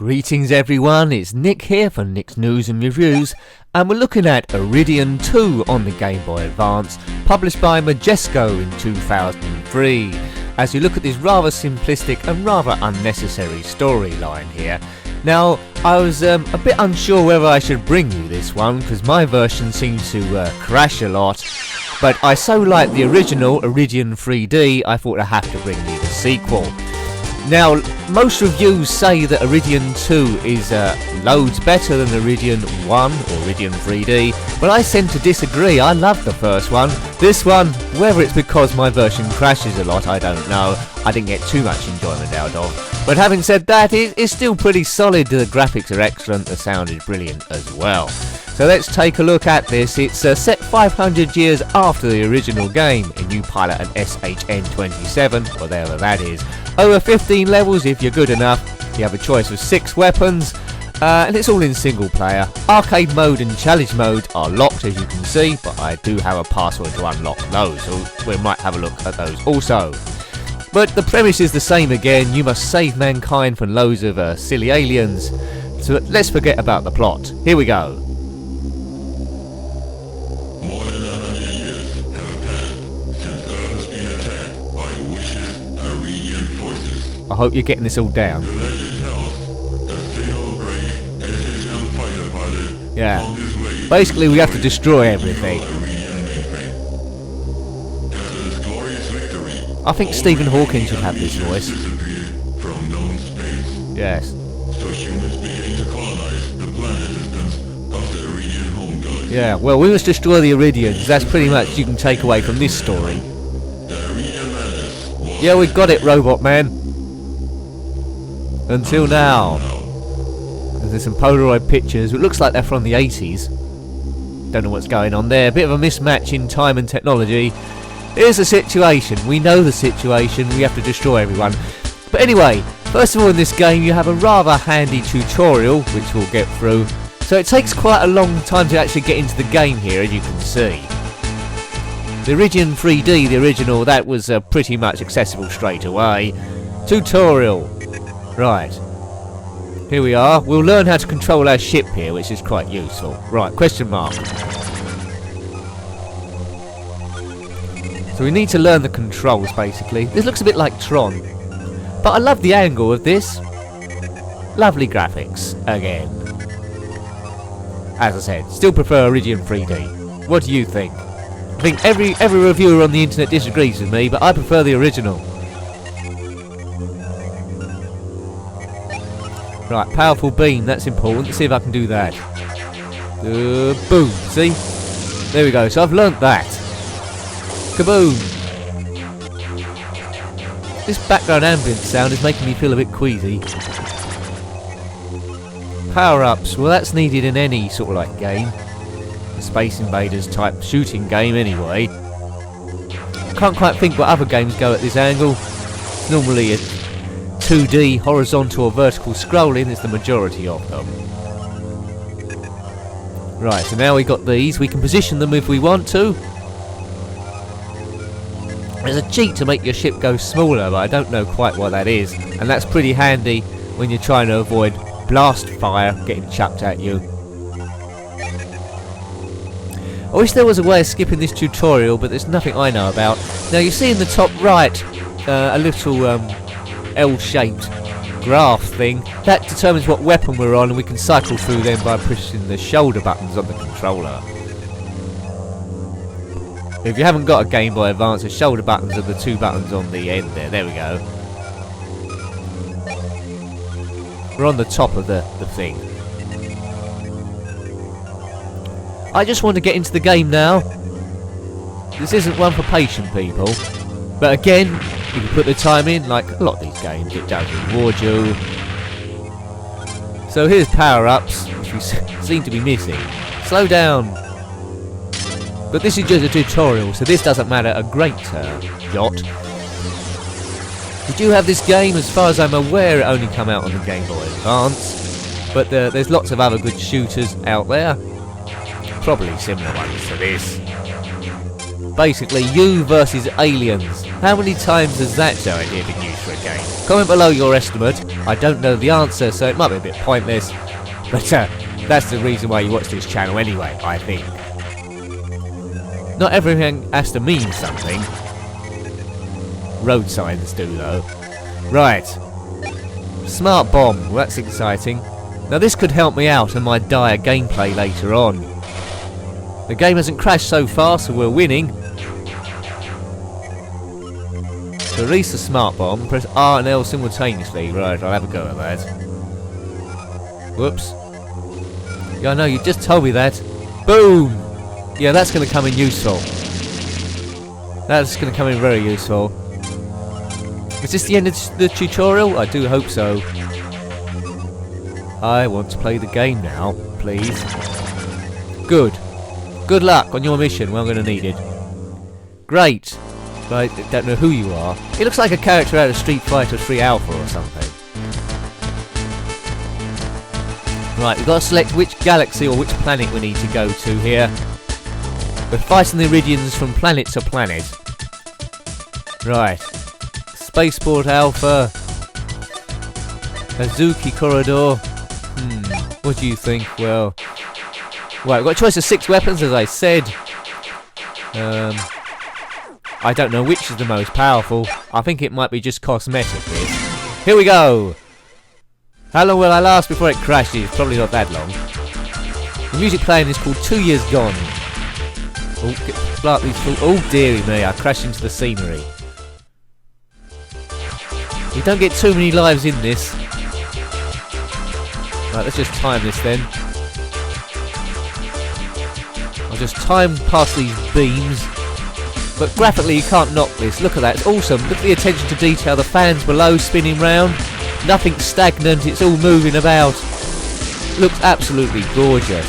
Greetings everyone, it's Nick here from Nick's News and Reviews, and we're looking at Iridion II on the Game Boy Advance, published by Majesco in 2003. As you look at this rather simplistic and rather unnecessary storyline here. Now, I was a bit unsure whether I should bring you this one, because my version seems to crash a lot, but I so like the original, Iridion 3D, I thought I have to bring you the sequel. Now, most reviews say that Iridion 2 is loads better than Iridion 1 or Iridion 3D, but I tend to disagree. I love the first one. This one, whether it's because my version crashes a lot, I don't know. I didn't get too much enjoyment out of. But having said that, it's still pretty solid. The graphics are excellent, the sound is brilliant as well. So let's take a look at this. It's set 500 years after the original game, and you pilot an SHN-27, whatever that is. Over 15 levels if you're good enough. You have a choice of 6 weapons, and it's all in single player. Arcade mode and challenge mode are locked, as you can see, but I do have a password to unlock those, so we might have a look at those also. But the premise is the same again. You must save mankind from loads of silly aliens. So let's forget about the plot. Here we go. More than 100 years have passed since Earth has been attacked by Wish's Iridian forces. I hope you're getting this all down. The legend tells that fatal brave SHN fighter pilot found his way. Basically, we have to destroy everything. After this glorious victory, I think Stephen Hawking should have this voice. disappeared from known space. Yes. So humans began to colonize the planet systems of the Iridian home galaxy. Yeah, well, we must destroy the Iridians. That's pretty much you can take away from this story. The Iridian menace was Yeah, we got it, Robot Man. Until now. There's some Polaroid pictures. It looks like they're from the 80s. Don't know what's going on there. Bit of a mismatch in time and technology. Here's the situation. We know the situation. We have to destroy everyone. But anyway, first of all in this game you have a rather handy tutorial, which we'll get through. So it takes quite a long time to actually get into the game here, as you can see. The Iridion 3D, the original, that was pretty much accessible straight away. Tutorial. Right. Here we are. We'll learn how to control our ship here, which is quite useful. Right, question mark. So we need to learn the controls, basically. This looks a bit like Tron. But I love the angle of this. Lovely graphics, again. As I said, still prefer Iridion 3D. What do you think? I think every reviewer on the internet disagrees with me, but I prefer the original. Right, powerful beam, that's important. Let's see if I can do that. Boom, see? There we go, so I've learnt that. Kaboom! This background ambient sound is making me feel a bit queasy. Power-ups, well that's needed in any sort of like game. A Space Invaders type shooting game anyway. Can't quite think what other games go at this angle. It's normally a 2D horizontal or vertical scrolling is the majority of them. Right, so now we got these. We can position them if we want to. There's a cheat to make your ship go smaller, but I don't know quite what that is. And that's pretty handy when you're trying to avoid blast fire getting chucked at you. I wish there was a way of skipping this tutorial, but there's nothing I know about. Now you see in the top right a little L-shaped graph thing. That determines what weapon we're on, and we can cycle through them by pushing the shoulder buttons on the controller. If you haven't got a Game Boy Advance, the shoulder buttons are the 2 buttons on the end there. There we go. We're on the top of the thing. I just want to get into the game now. This isn't one for patient people. But again, if you put the time in, like a lot of these games, it does reward you. So here's power-ups, which we seem to be missing. Slow down. But this is just a tutorial, so this doesn't matter a great yacht. We do have this game, as far as I'm aware, it only come out on the Game Boy Advance. But there's lots of other good shooters out there. Probably similar ones to this. Basically, you versus aliens. How many times has that idea been used for a game? Comment below your estimate. I don't know the answer, so it might be a bit pointless. But that's the reason why you watch this channel anyway, I think. Not everything has to mean something. Road signs do, though. Right. Smart bomb. Well, that's exciting. Now this could help me out in my dire gameplay later on. The game hasn't crashed so far, so we're winning. To release the smart bomb, press R and L simultaneously. Right, I'll have a go at that. Whoops. Yeah, I know, you just told me that. Boom! Yeah, that's going to come in useful. That's going to come in very useful. Is this the end of the tutorial? I do hope so. I want to play the game now, please. Good. Good luck on your mission. Well, I'm going to need it. Great. But I don't know who you are. It looks like a character out of Street Fighter 3 Alpha or something. Right, we've got to select which galaxy or which planet we need to go to here. We're fighting the Iridians from planet to planet. Right. Spaceport Alpha. Azuki Corridor. What do you think? Well, right, we've got a choice of 6 weapons, as I said. I don't know which is the most powerful. I think it might be just cosmetic, this. Here we go! How long will I last before it crashes? Probably not that long. The music playing is called 2 Years Gone. Oh dearie me, I crashed into the scenery. You don't get too many lives in this. Right, let's just time this then. I'll just time past these beams. But graphically you can't knock this. Look at that, it's awesome. Look at the attention to detail. The fans below spinning round. Nothing stagnant, it's all moving about. Looks absolutely gorgeous.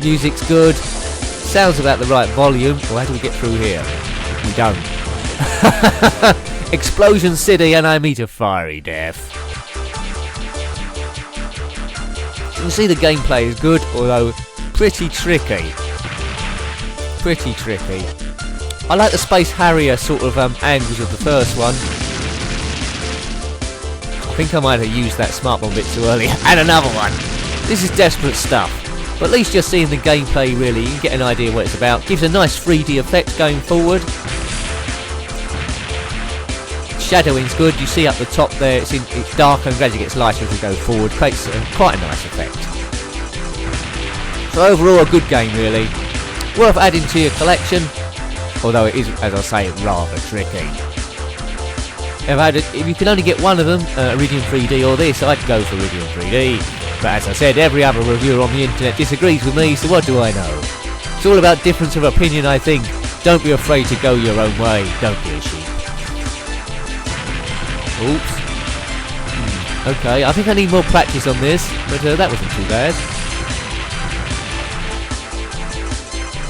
Music's good. Sounds about the right volume. Well, how do we get through here? We don't. Explosion City and I meet a fiery death. You can see the gameplay is good, although pretty tricky. Pretty tricky. I like the Space Harrier sort of angles of the first one. I think I might have used that smart bomb bit too early. And another one! This is desperate stuff. But at least just seeing the gameplay really, you can get an idea what it's about. Gives a nice 3D effect going forward. Shadowing's good, you see up the top there, it's darker and gradually gets lighter as we go forward. Creates quite a nice effect. So overall a good game really. Worth adding to your collection, although it is, as I say, rather tricky. If you can only get one of them, Iridion 3D or this, I'd go for Iridion 3D. But as I said, every other reviewer on the internet disagrees with me, so what do I know? It's all about difference of opinion, I think. Don't be afraid to go your own way. Don't be a sheep. Oops. Okay, I think I need more practice on this, but that wasn't too bad.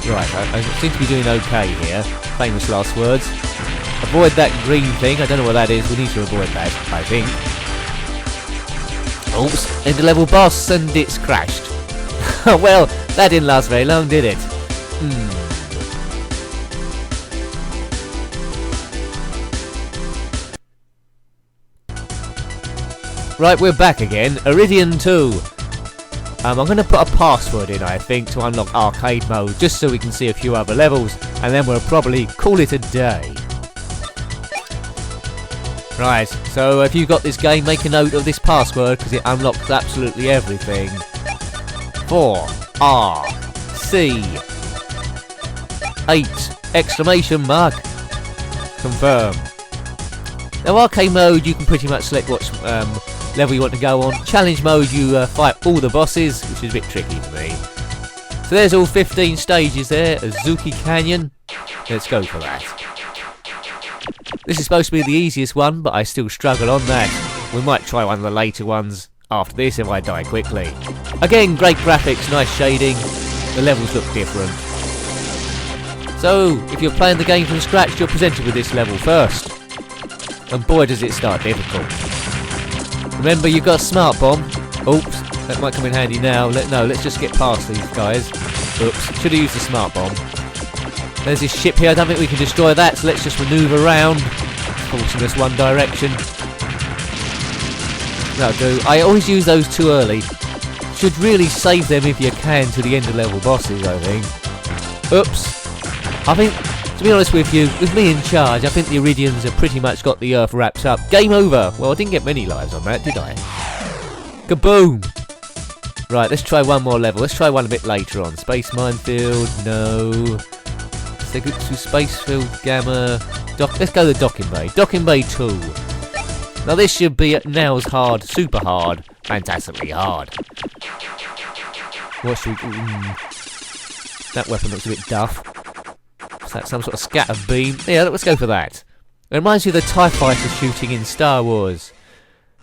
Right, I seem to be doing okay here. Famous last words. Avoid that green thing. I don't know what that is. We need to avoid that, I think. Oops, end of level boss, and it's crashed. Well, that didn't last very long, did it? Right, we're back again. Iridion II. I'm going to put a password in, I think, to unlock arcade mode, just so we can see a few other levels, and then we'll probably call it a day. Right, so if you've got this game, make a note of this password, because it unlocks absolutely everything. 4RC8 exclamation mark. Confirm. Now arcade mode, you can pretty much select what level you want to go on. Challenge mode, you fight all the bosses, which is a bit tricky for me. So there's all 15 stages there. Azuki Canyon. Let's go for that. This is supposed to be the easiest one, but I still struggle on that. We might try one of the later ones after this if I die quickly. Again, great graphics, nice shading. The levels look different. So, if you're playing the game from scratch, you're presented with this level first. And boy does it start difficult. Remember, you've got a smart bomb. Oops, that might come in handy now. Let's just get past these guys. Oops, should have used the smart bomb. There's this ship here, I don't think we can destroy that, so let's just manoeuvre around. Forcing us one direction. That'll do. I always use those too early. Should really save them if you can to the end of level bosses, I think. Oops. I think, to be honest with you, with me in charge, I think the Iridians have pretty much got the Earth wrapped up. Game over. Well, I didn't get many lives on that, did I? Kaboom! Right, let's try one more level. Let's try one a bit later on. Space minefield, no. Let's go to space field, gamma. Let's go to the docking bay. Docking bay 2. Now this should be nails hard, super hard, fantastically hard. What should we... that weapon looks a bit duff. Is that some sort of scatter beam? Yeah, let's go for that. It reminds me of the TIE fighter shooting in Star Wars.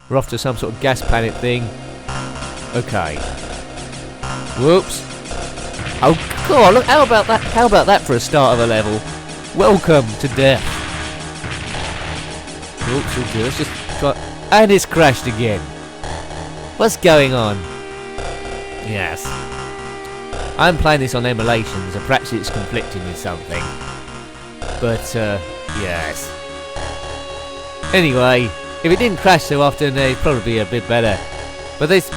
We're off to some sort of gas planet thing. Okay. Whoops. Oh god, look, how about that? How about that for a start of a level? Welcome to death. Oops, okay, let's just try. And it's crashed again. What's going on? Yes. I'm playing this on emulation, so perhaps it's conflicting with something. But, yes. Anyway, if it didn't crash so often, it'd probably be a bit better. But this,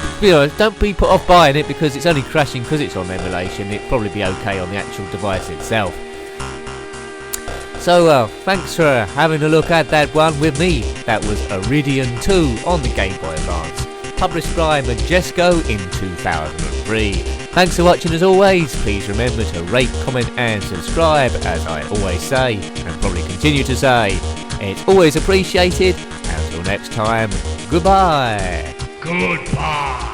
don't be put off buying it because it's only crashing because it's on emulation. It'd probably be okay on the actual device itself. So, thanks for having a look at that one with me. That was Iridion II on the Game Boy Advance, published by Majesco in 2003. Thanks for watching as always. Please remember to rate, comment and subscribe, as I always say, and probably continue to say. It's always appreciated. Until next time, goodbye. Goodbye.